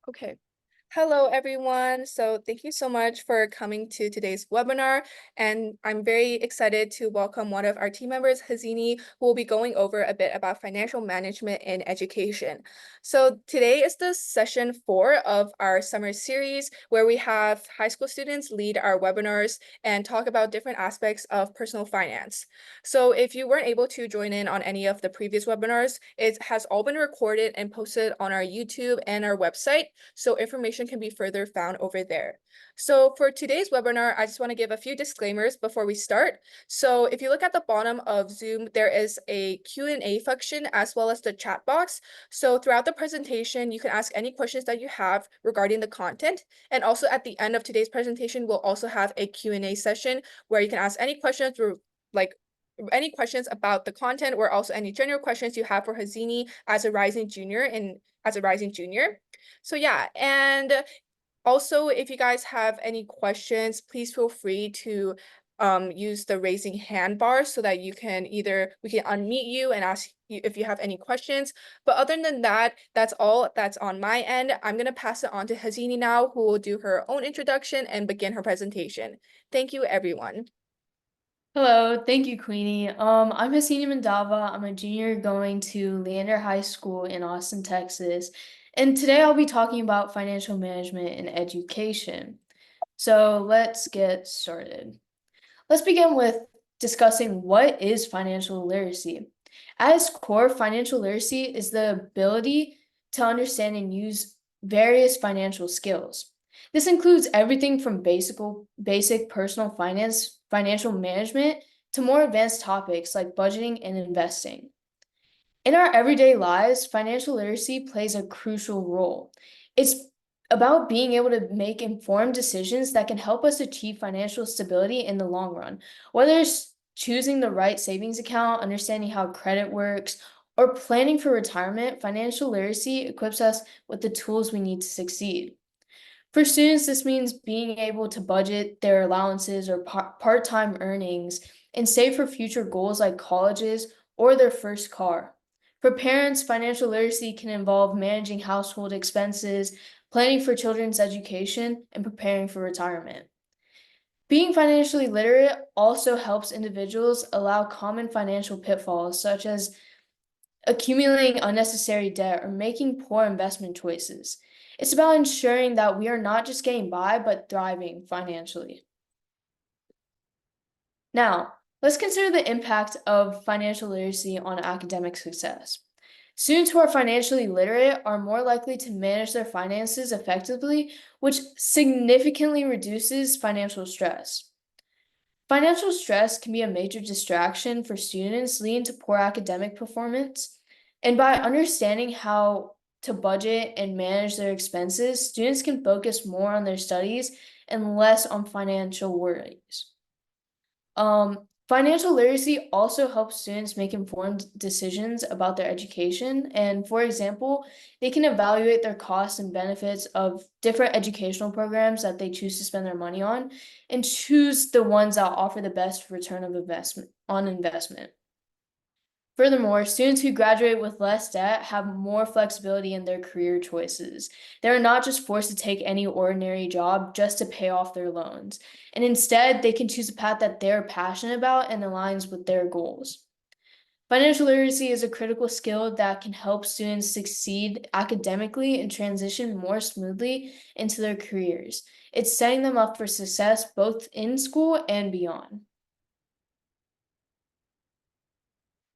Okay. Hello, everyone. So thank you so much for coming to today's webinar. And I'm very excited to welcome one of our team members, Hasini, who will be going over a bit about financial management in education. So today is the session 4 of our summer series, where we have high school students lead our webinars and talk about different aspects of personal finance. So if you weren't able to join in on any of the previous webinars, it has all been recorded and posted on our YouTube and our website, so information can be further found over there. So for today's webinar, I just want to give a few disclaimers before we start. So if you look at the bottom of Zoom, there is a Q&A function as well as the chat box. So throughout the presentation, you can ask any questions that you have regarding the content. And also at the end of today's presentation, we'll also have a Q&A session where you can ask any questions like any questions about the content or also any general questions you have for Hasini as a rising junior. So yeah, and also if you guys have any questions, please feel free to use the raising hand bar so that we can unmute you and ask you if you have any questions. But other than that, that's all that's on my end. I'm gonna pass it on to Hasini now, who will do her own introduction and begin her presentation. Thank you, everyone. Hello, thank you, Queenie. I'm Hasini Mandava. I'm a junior going to Leander High School in Austin, Texas. And today I'll be talking about financial management in education. So let's get started. Let's begin with discussing what is financial literacy. At its core, financial literacy is the ability to understand and use various financial skills. This includes everything from basic personal finance, financial management, to more advanced topics like budgeting and investing. In our everyday lives, financial literacy plays a crucial role. It's about being able to make informed decisions that can help us achieve financial stability in the long run, whether it's choosing the right savings account, understanding how credit works, or planning for retirement. Financial literacy equips us with the tools we need to succeed. For students, this means being able to budget their allowances or part-time earnings and save for future goals like colleges or their first car. For parents, financial literacy can involve managing household expenses, planning for children's education, and preparing for retirement. Being financially literate also helps individuals allow common financial pitfalls, such as accumulating unnecessary debt or making poor investment choices. It's about ensuring that we are not just getting by, but thriving financially. Now, let's consider the impact of financial literacy on academic success. Students who are financially literate are more likely to manage their finances effectively, which significantly reduces financial stress. Financial stress can be a major distraction for students, leading to poor academic performance. And by understanding how to budget and manage their expenses, students can focus more on their studies and less on financial worries. Financial literacy also helps students make informed decisions about their education. And for example, they can evaluate their costs and benefits of different educational programs that they choose to spend their money on and choose the ones that offer the best return of investment. Furthermore, students who graduate with less debt have more flexibility in their career choices. They're not just forced to take any ordinary job just to pay off their loans, and instead, they can choose a path that they're passionate about and aligns with their goals. Financial literacy is a critical skill that can help students succeed academically and transition more smoothly into their careers. It's setting them up for success both in school and beyond.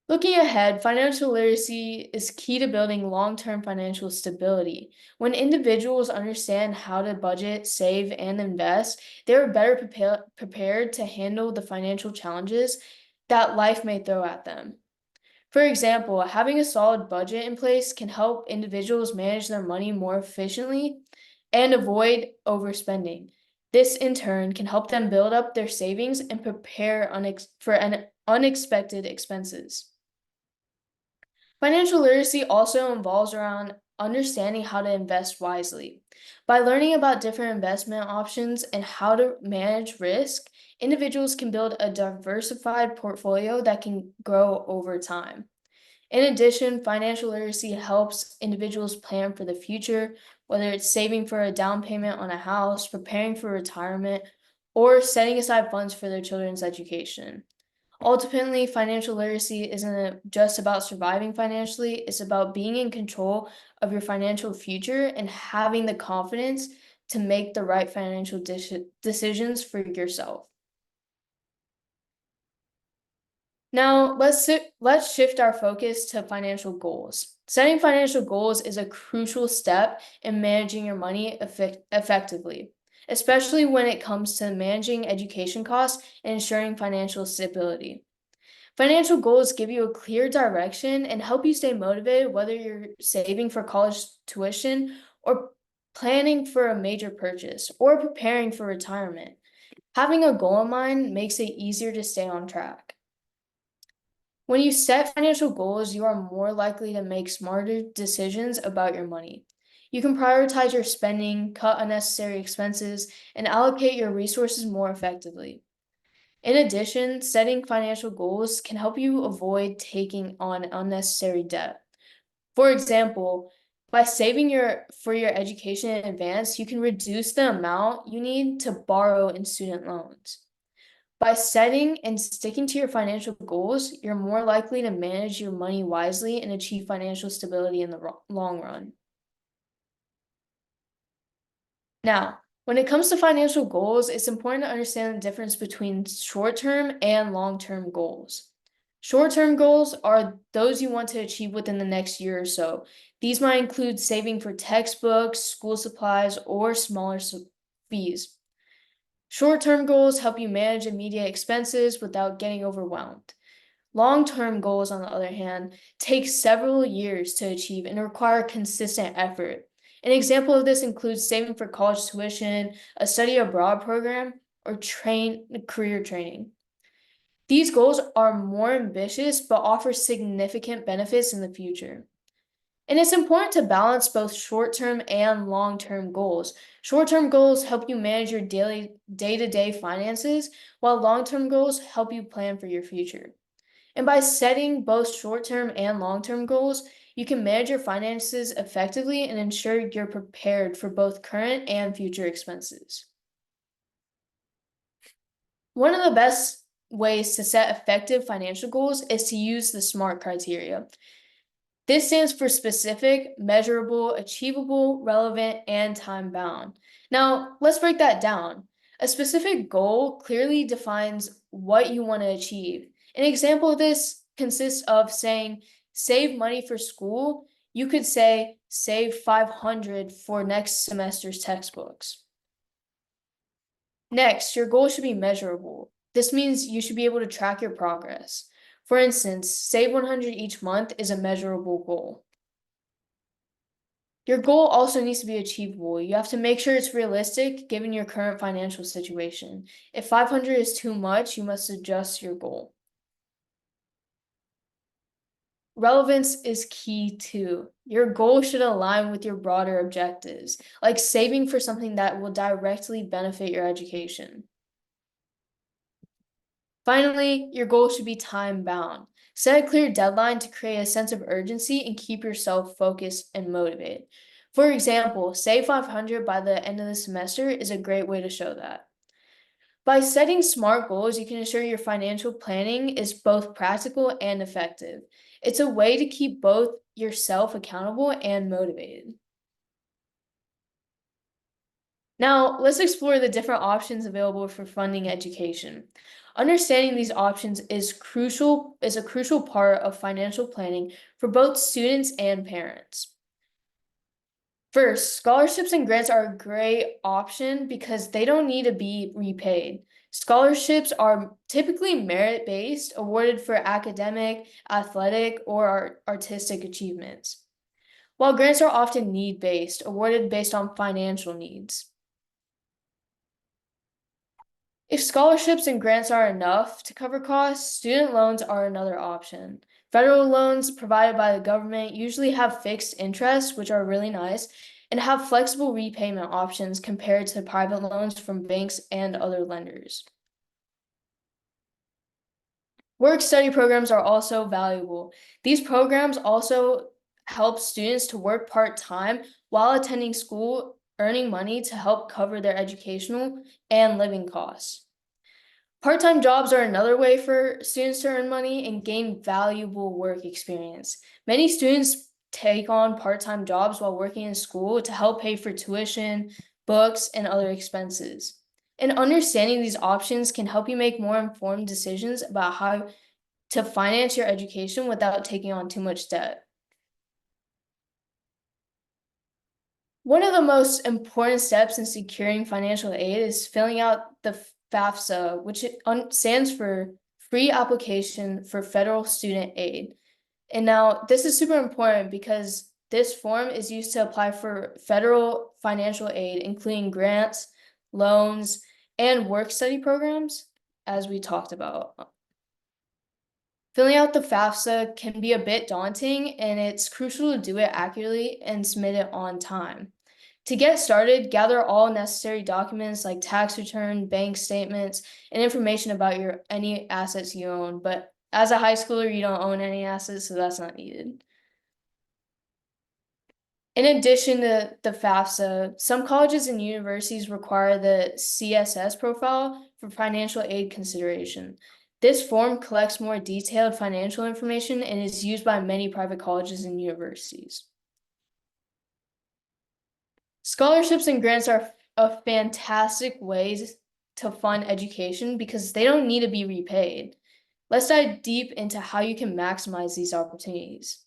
Looking ahead, financial literacy is key to building long-term financial stability. When individuals understand how to budget, save, and invest, they're better prepared to handle the financial challenges that life may throw at them. For example, having a solid budget in place can help individuals manage their money more efficiently and avoid overspending. This, in turn, can help them build up their savings and prepare for unexpected expenses. Financial literacy also involves around understanding how to invest wisely. By learning about different investment options and how to manage risk, individuals can build a diversified portfolio that can grow over time. In addition, financial literacy helps individuals plan for the future, whether it's saving for a down payment on a house, preparing for retirement, or setting aside funds for their children's education. Ultimately, financial literacy isn't just about surviving financially, it's about being in control of your financial future and having the confidence to make the right financial decisions for yourself. Now, let's shift our focus to financial goals. Setting financial goals is a crucial step in managing your money effectively, especially when it comes to managing education costs and ensuring financial stability. Financial goals give you a clear direction and help you stay motivated whether you're saving for college tuition or planning for a major purchase or preparing for retirement. Having a goal in mind makes it easier to stay on track. When you set financial goals, you are more likely to make smarter decisions about your money. You can prioritize your spending, cut unnecessary expenses, and allocate your resources more effectively. In addition, setting financial goals can help you avoid taking on unnecessary debt. For example, by saving for your education in advance, you can reduce the amount you need to borrow in student loans. By setting and sticking to your financial goals, you're more likely to manage your money wisely and achieve financial stability in the long run. Now, when it comes to financial goals, it's important to understand the difference between short term and long term goals. Short term goals are those you want to achieve within the next year or so. These might include saving for textbooks, school supplies, or smaller fees. Short term goals help you manage immediate expenses without getting overwhelmed. Long term goals, on the other hand, take several years to achieve and require consistent effort. An example of this includes saving for college tuition, a study abroad program, or career training. These goals are more ambitious but offer significant benefits in the future. And it's important to balance both short term and long term goals. Short term goals help you manage your daily day to day finances, while long term goals help you plan for your future. And by setting both short term and long term goals, you can manage your finances effectively and ensure you're prepared for both current and future expenses. One of the best ways to set effective financial goals is to use the SMART criteria. This stands for specific, measurable, achievable, relevant, and time bound. Now, let's break that down. A specific goal clearly defines what you want to achieve. An example of this consists of saying, save money for school. You could say, save 500 for next semester's textbooks. Next, your goal should be measurable. This means you should be able to track your progress. For instance, save 100 each month is a measurable goal. Your goal also needs to be achievable. You have to make sure it's realistic given your current financial situation. If 500 is too much, you must adjust your goal. Relevance is key too. Your goal should align with your broader objectives, like saving for something that will directly benefit your education. Finally, your goal should be time bound. Set a clear deadline to create a sense of urgency and keep yourself focused and motivated. For example, save 500 by the end of the semester is a great way to show that. By setting SMART goals, you can ensure your financial planning is both practical and effective. It's a way to keep both yourself accountable and motivated. Now, let's explore the different options available for funding education. Understanding these options is a crucial part of financial planning for both students and parents. First, scholarships and grants are a great option because they don't need to be repaid. Scholarships are typically merit-based, awarded for academic, athletic, or artistic achievements, while grants are often need-based, awarded based on financial needs. If scholarships and grants are enough to cover costs, student loans are another option. Federal loans provided by the government usually have fixed interest, which are really nice, and have flexible repayment options compared to private loans from banks and other lenders. Work study programs are also valuable. These programs also help students to work part-time while attending school, earning money to help cover their educational and living costs. Part-time jobs are another way for students to earn money and gain valuable work experience. Many students take on part-time jobs while working in school to help pay for tuition, books, and other expenses. And understanding these options can help you make more informed decisions about how to finance your education without taking on too much debt. One of the most important steps in securing financial aid is filling out the FAFSA, which stands for Free Application for Federal Student Aid. And now this is super important because this form is used to apply for federal financial aid, including grants, loans, and work study programs, as we talked about. Filling out the FAFSA can be a bit daunting, and it's crucial to do it accurately and submit it on time. To get started, gather all necessary documents like tax return, bank statements, and information about your any assets you own. But as a high schooler, you don't own any assets, so that's not needed. In addition to the FAFSA, some colleges and universities require the CSS profile for financial aid consideration. This form collects more detailed financial information and is used by many private colleges and universities. Scholarships and grants are a fantastic ways to fund education because they don't need to be repaid. Let's dive deep into how you can maximize these opportunities.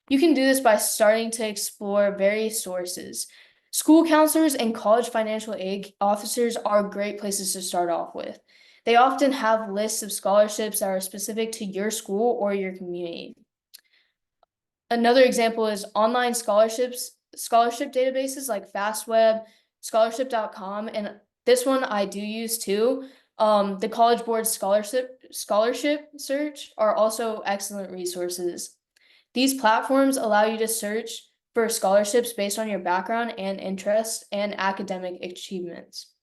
You can do this by starting to explore various sources. School counselors and college financial aid officers are great places to start off with. They often have lists of scholarships that are specific to your school or your community. Another example is online scholarship databases like FastWeb, scholarship.com, and this one I do use too. The College Board scholarship search are also excellent resources. These platforms allow you to search for scholarships based on your background and interests and academic achievements.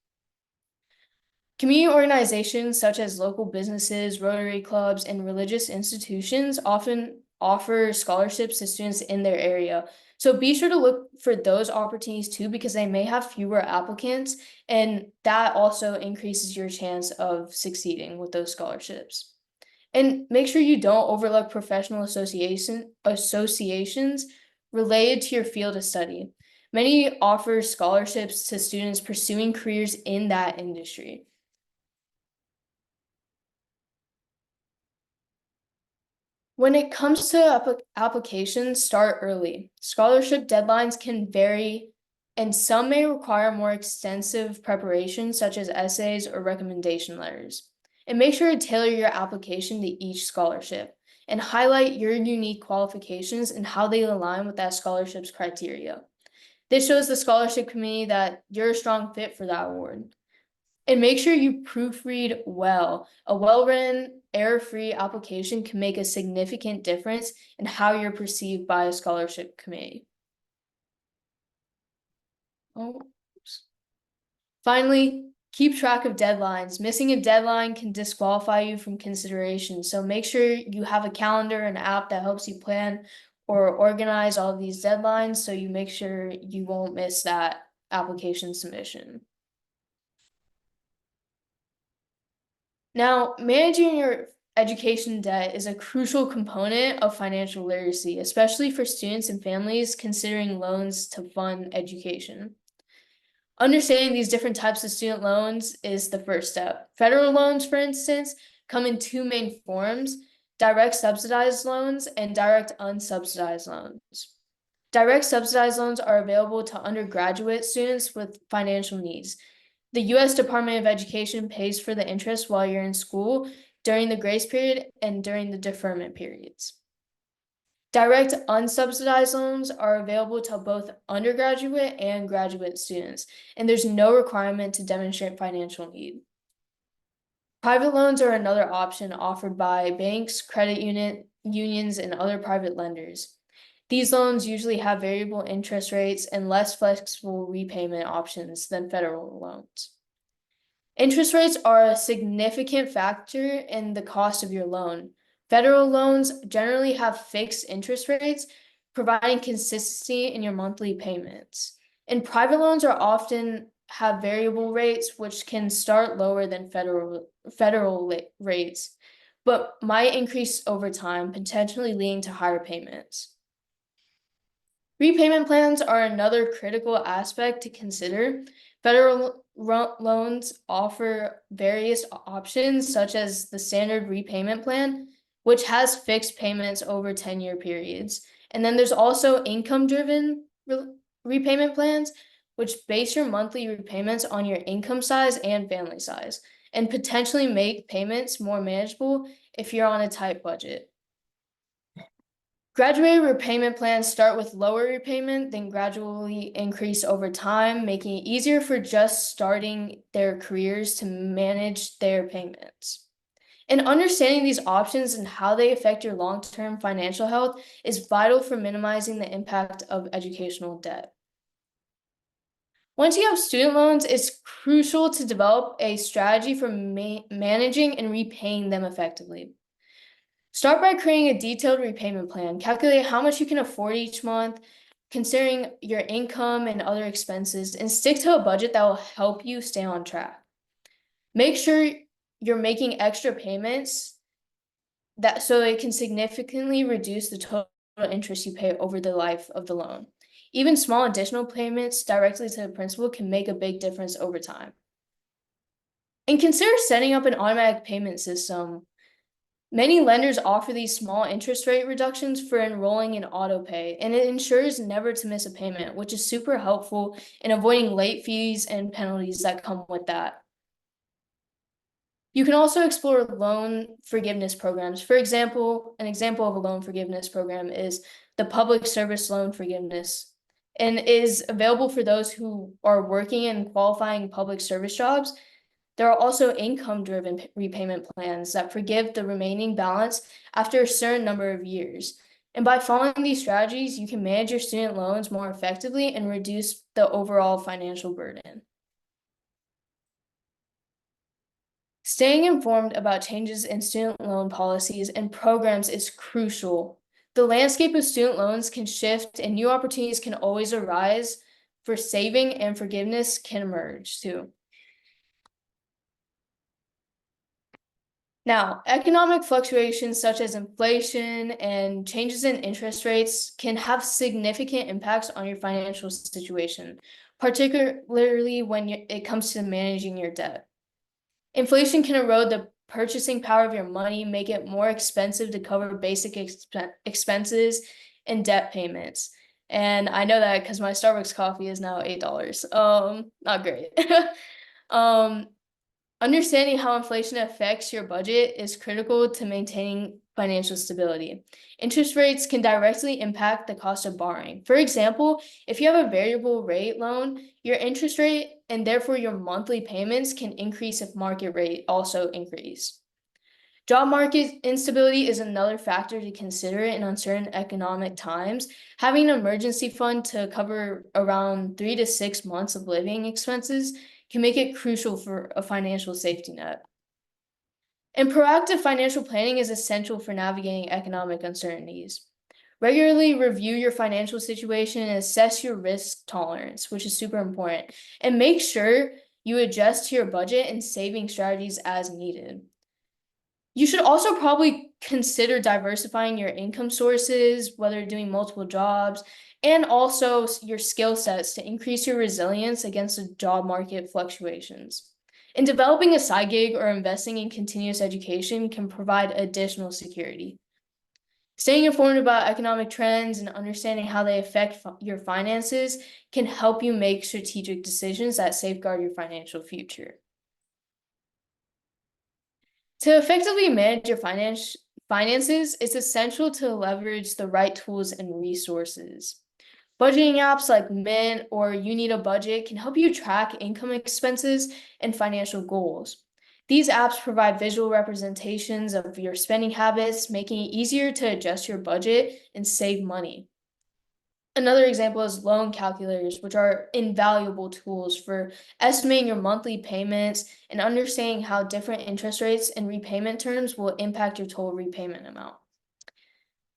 Community organizations such as local businesses, Rotary clubs, and religious institutions often offer scholarships to students in their area. So be sure to look for those opportunities too, because they may have fewer applicants, and that also increases your chance of succeeding with those scholarships. And make sure you don't overlook professional associations related to your field of study. Many offer scholarships to students pursuing careers in that industry. When it comes to applications, start early. Scholarship deadlines can vary, and some may require more extensive preparation, such as essays or recommendation letters. And make sure to tailor your application to each scholarship and highlight your unique qualifications and how they align with that scholarship's criteria. This shows the scholarship committee that you're a strong fit for that award. And make sure you proofread well. A well-written, error-free application can make a significant difference in how you're perceived by a scholarship committee. Oh, oops. Finally, keep track of deadlines. Missing a deadline can disqualify you from consideration. So make sure you have a calendar and app that helps you plan or organize all of these deadlines so you make sure you won't miss that application submission. Now, managing your education debt is a crucial component of financial literacy, especially for students and families considering loans to fund education. Understanding these different types of student loans is the first step. Federal loans, for instance, come in two main forms: direct subsidized loans and direct unsubsidized loans. Direct subsidized loans are available to undergraduate students with financial needs. The U.S. Department of Education pays for the interest while you're in school during the grace period and during the deferment periods. Direct unsubsidized loans are available to both undergraduate and graduate students, and there's no requirement to demonstrate financial need. Private loans are another option offered by banks, unions, and other private lenders. These loans usually have variable interest rates and less flexible repayment options than federal loans. Interest rates are a significant factor in the cost of your loan. Federal loans generally have fixed interest rates, providing consistency in your monthly payments. And private loans are often have variable rates, which can start lower than federal rates, but might increase over time, potentially leading to higher payments. Repayment plans are another critical aspect to consider. Loans offer various options, such as the standard repayment plan, which has fixed payments over 10-year periods. And then there's also income-driven repayment plans, which base your monthly repayments on your income size and family size, and potentially make payments more manageable if you're on a tight budget. Graduated repayment plans start with lower repayment, then gradually increase over time, making it easier for just starting their careers to manage their payments. And understanding these options and how they affect your long-term financial health is vital for minimizing the impact of educational debt. Once you have student loans, it's crucial to develop a strategy for managing and repaying them effectively. Start by creating a detailed repayment plan. Calculate how much you can afford each month, considering your income and other expenses, and stick to a budget that will help you stay on track. Make sure you're making extra payments that so it can significantly reduce the total interest you pay over the life of the loan. Even small additional payments directly to the principal can make a big difference over time. And consider setting up an automatic payment system. Many lenders offer these small interest rate reductions for enrolling in autopay, and it ensures never to miss a payment, which is super helpful in avoiding late fees and penalties that come with that. You can also explore loan forgiveness programs. For example, an example of a loan forgiveness program is the Public Service Loan Forgiveness, and is available for those who are working in qualifying public service jobs. There are also income-driven repayment plans that forgive the remaining balance after a certain number of years. And by following these strategies, you can manage your student loans more effectively and reduce the overall financial burden. Staying informed about changes in student loan policies and programs is crucial. The landscape of student loans can shift and new opportunities can always arise for saving, and forgiveness can emerge too. Now, economic fluctuations such as inflation and changes in interest rates can have significant impacts on your financial situation, particularly when it comes to managing your debt. Inflation can erode the purchasing power of your money, make it more expensive to cover basic expenses and debt payments. And I know that because my Starbucks coffee is now $8. Not great. um, Understanding how inflation affects your budget is critical to maintaining financial stability. Interest rates can directly impact the cost of borrowing. For example, if you have a variable rate loan, your interest rate and therefore your monthly payments can increase if market rate also increase. Job market instability is another factor to consider in uncertain economic times. Having an emergency fund to cover around 3 to 6 months of living expenses can make it crucial for a financial safety net. And proactive financial planning is essential for navigating economic uncertainties. Regularly review your financial situation and assess your risk tolerance, which is super important, and make sure you adjust to your budget and saving strategies as needed. You should also probably consider diversifying your income sources, whether doing multiple jobs, and also your skill sets to increase your resilience against the job market fluctuations. And developing a side gig or investing in continuous education can provide additional security. Staying informed about economic trends and understanding how they affect your finances can help you make strategic decisions that safeguard your financial future. To effectively manage your finances, it's essential to leverage the right tools and resources. Budgeting apps like Mint or You Need a Budget can help you track income expenses and financial goals. These apps provide visual representations of your spending habits, making it easier to adjust your budget and save money. Another example is loan calculators, which are invaluable tools for estimating your monthly payments and understanding how different interest rates and repayment terms will impact your total repayment amount.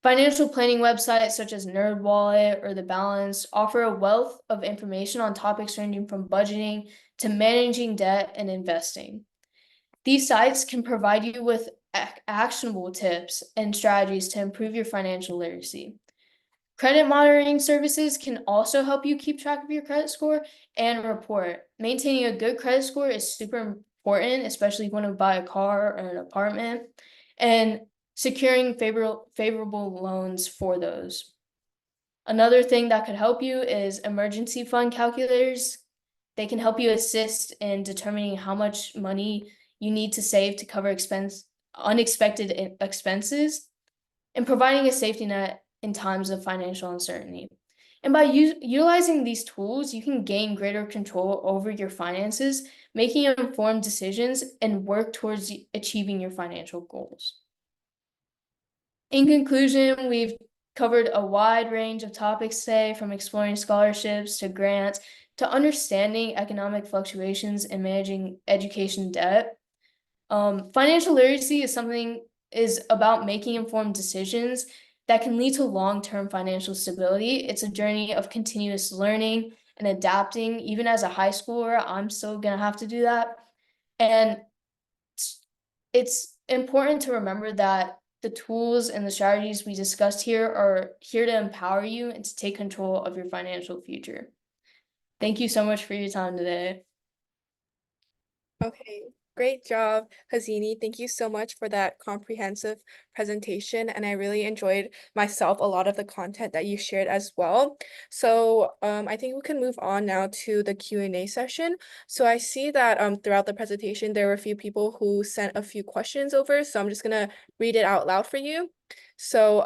Financial planning websites such as NerdWallet or The Balance offer a wealth of information on topics ranging from budgeting to managing debt and investing. These sites can provide you with actionable tips and strategies to improve your financial literacy. Credit monitoring services can also help you keep track of your credit score and report. Maintaining a good credit score is super important, especially if you want to buy a car or an apartment, and securing favorable loans for those. Another thing that could help you is emergency fund calculators. They can help you assist in determining how much money you need to save to cover unexpected expenses and providing a safety net in times of financial uncertainty. And by utilizing these tools, you can gain greater control over your finances, making informed decisions, and work towards achieving your financial goals. In conclusion, we've covered a wide range of topics today, from exploring scholarships to grants to understanding economic fluctuations and managing education debt. Financial literacy is about making informed decisions that can lead to long-term financial stability. It's a journey of continuous learning and adapting. Even as a high schooler, I'm still gonna have to do that. And it's important to remember that the tools and the strategies we discussed here are here to empower you and to take control of your financial future. Thank you so much for your time today. Okay, great job, Hazini. Thank you so much for that comprehensive presentation, and I really enjoyed myself a lot of the content that you shared as well. So I think we can move on now to the Q&A session. So I see that throughout the presentation, there were a few people who sent a few questions over, so I'm just gonna read it out loud for you. So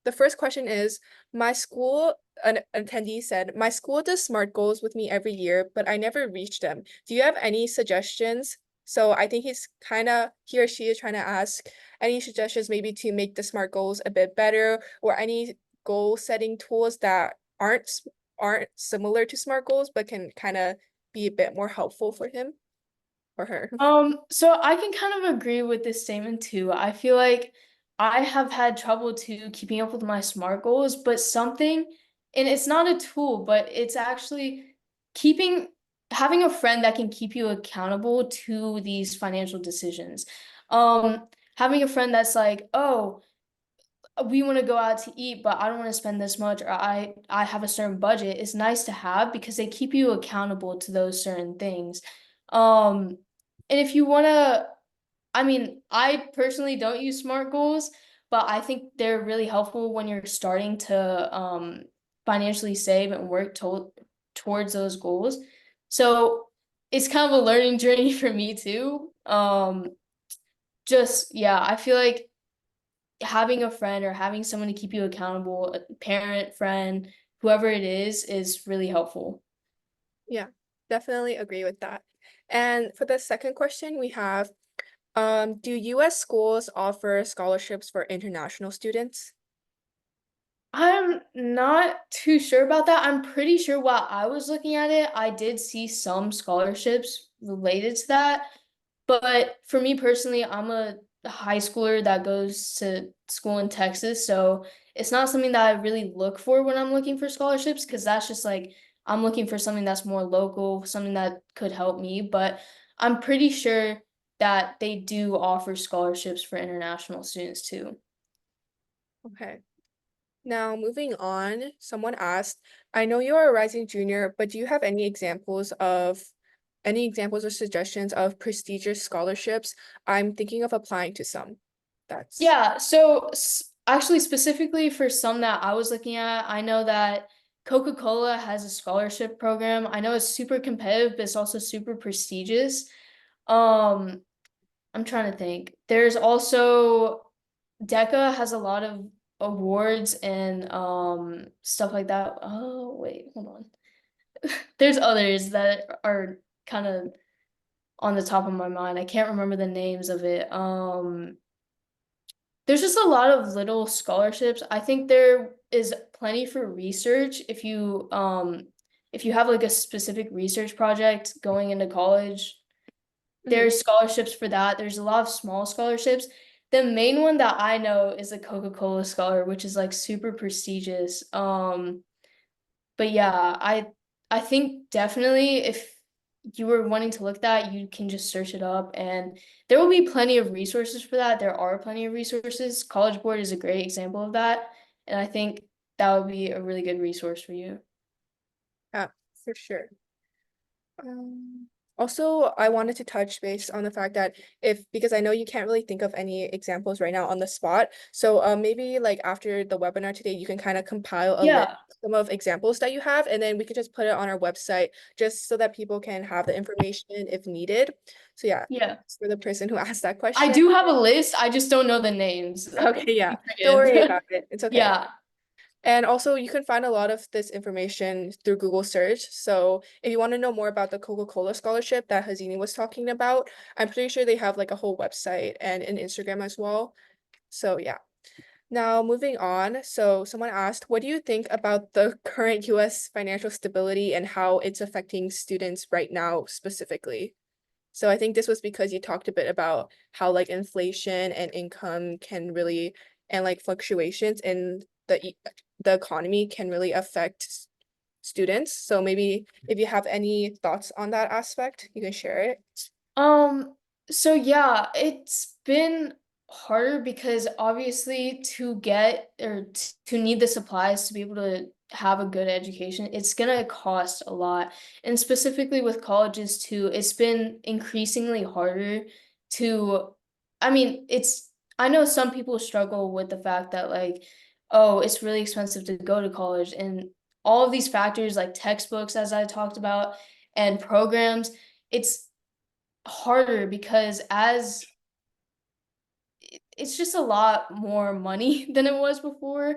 the first question is, my school, an attendee said, my school does SMART goals with me every year, but I never reach them. Do you have any suggestions? So I think he or she is trying to ask any suggestions maybe to make the SMART goals a bit better, or any goal setting tools that aren't similar to SMART goals, but can kind of be a bit more helpful for him or her. So I can kind of agree with this statement too. I feel like I have had trouble too keeping up with my SMART goals, but and it's not a tool, but it's actually keeping having a friend that can keep you accountable to these financial decisions. Having a friend that's like, oh, we want to go out to eat, but I don't want to spend this much, or I have a certain budget, is nice to have because they keep you accountable to those certain things. Um, and if you want to, I mean, I personally don't use SMART goals, but I think they're really helpful when you're starting to financially save and work towards those goals. So it's kind of a learning journey for me too. Just yeah, I feel like having a friend or having someone to keep you accountable, a parent, friend, whoever it is really helpful. Yeah, definitely agree with that. And for the second question, we have, do US schools offer scholarships for international students? I'm not too sure about that. I'm pretty sure while I was looking at it, I did see some scholarships related to that. But for me personally, I'm a high schooler that goes to school in Texas, so it's not something that I really look for when I'm looking for scholarships, because that's just like I'm looking for something that's more local, something that could help me. But I'm pretty sure that they do offer scholarships for international students too. Okay. Now, moving on, someone asked, I know you're a rising junior, but do you have any examples or suggestions of prestigious scholarships? I'm thinking of applying to some. That's Yeah, so actually, specifically for some that I was looking at, I know that Coca-Cola has a scholarship program. I know it's super competitive, but it's also super prestigious. Um, I'm trying to think. There's also DECA has a lot of awards and stuff like that. Oh, wait, hold on. There's others that are kind of on the top of my mind. I can't remember the names of it. There's just a lot of little scholarships. I think they're is plenty for research if you have like a specific research project going into college. Mhm. There's scholarships for that. There's a lot of small scholarships. The main one that I know is the Coca-Cola Scholar, which is like super prestigious. But yeah, I think definitely if you were wanting to look that, you can just search it up and there will be plenty of resources for that. There are plenty of resources. College Board is a great example of that, and I think that would be a really good resource for you. Yeah, for sure. Also, I wanted to touch base on the fact that because I know you can't really think of any examples right now on the spot. So maybe like after the webinar today, you can kind of compile a list Yeah, some of examples that you have, and then we could just put it on our website just so that people can have the information if needed. So yeah, yeah. for the person who asked that I question. do have a list. I just don't know the names. Okay, yeah. Please Don't worry forgive. about it. It's okay. Yeah, And also, you can find a lot of this information through Google search. So, if you want to know more about the Coca-Cola scholarship that Hazini was talking about, I'm pretty sure they have like a whole website and an Instagram as well. So, yeah. Now, moving on. So, someone asked, what do you think about the current US financial stability and how it's affecting students right now specifically? So I think this was because you talked a bit about how like inflation and income can really and like fluctuations in the economy can really affect students. So maybe if you have any thoughts on that aspect, you can share it. Um, so yeah, it's been harder because obviously to get or to need the supplies to be able to have a good education, it's gonna cost a lot. And specifically with colleges too, it's been increasingly harder to, I mean, I know some people struggle with the fact that like, oh, it's really expensive to go to college and all of these factors like textbooks, as I talked about, and programs, it's harder because it's just a lot more money than it was before.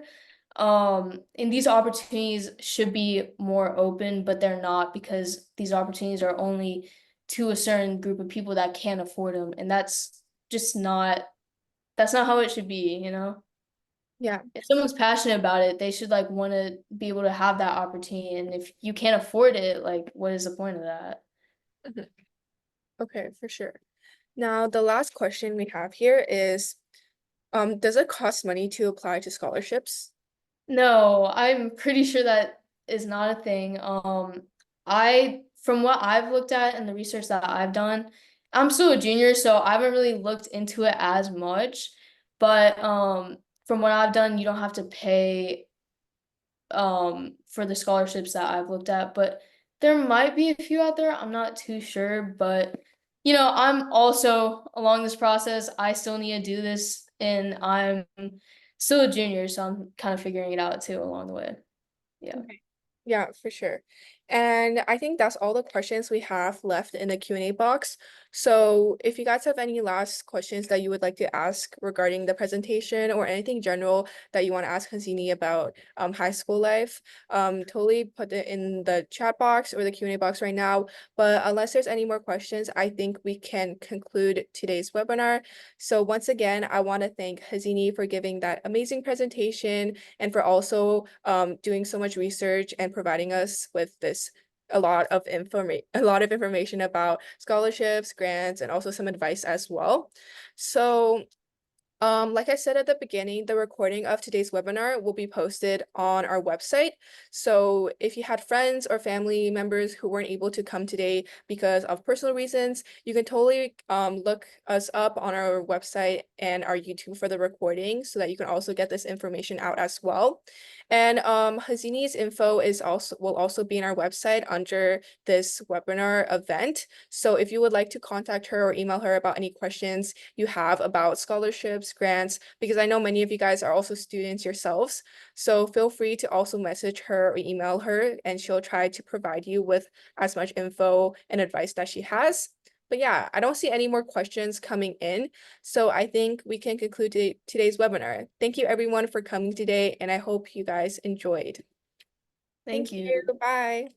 And these opportunities should be more open, but they're not because these opportunities are only to a certain group of people that can't afford them. And just not, that's not how it should be, you know? Yeah. If someone's passionate about it, they should like want to be able to have that opportunity. And if you can't afford it, like, what is the point of that? Mhm. Okay, for sure. Now, the last question we have here is, does it cost money to apply to scholarships? No, I'm pretty sure that is not a thing. From what I've looked at and the research that I've done, I'm still a junior, so I haven't really looked into it as much. But from what I've done, you don't have to pay for the scholarships that I've looked at, but there might be a few out there. I'm not too sure, but I'm also along this process. I still need to do this, and I'm still a junior, so I'm kind of figuring it out too along the way. Yeah. Okay. Yeah, for sure. And I think that's all the questions we have left in the Q&A box. So if you guys have any last questions that you would like to ask regarding the presentation or anything general that you want to ask Hasini about high school life, totally put it in the chat box or the Q&A box right now. But unless there's any more questions, I think we can conclude today's webinar. So once again, I want to thank Hasini for giving that amazing presentation and for also doing so much research and providing us with this a lot of information about scholarships, grants, and also some advice as well. So like I said at the beginning, the recording of today's webinar will be posted on our website. So if you had friends or family members who weren't able to come today because of personal reasons, you can totally look us up on our website and our YouTube for the recording so that you can also get this information out as well. And Hazini's info will also be in our website under this webinar event. So if you would like to contact her or email her about any questions you have about scholarships, grants, because I know many of you guys are also students yourselves. So feel free to also message her or email her, and she'll try to provide you with as much info and advice that she has. But yeah, I don't see any more questions coming in. So I think we can conclude today's webinar. Thank you everyone for coming today, and I hope you guys enjoyed. Thank Thank you. you. Bye.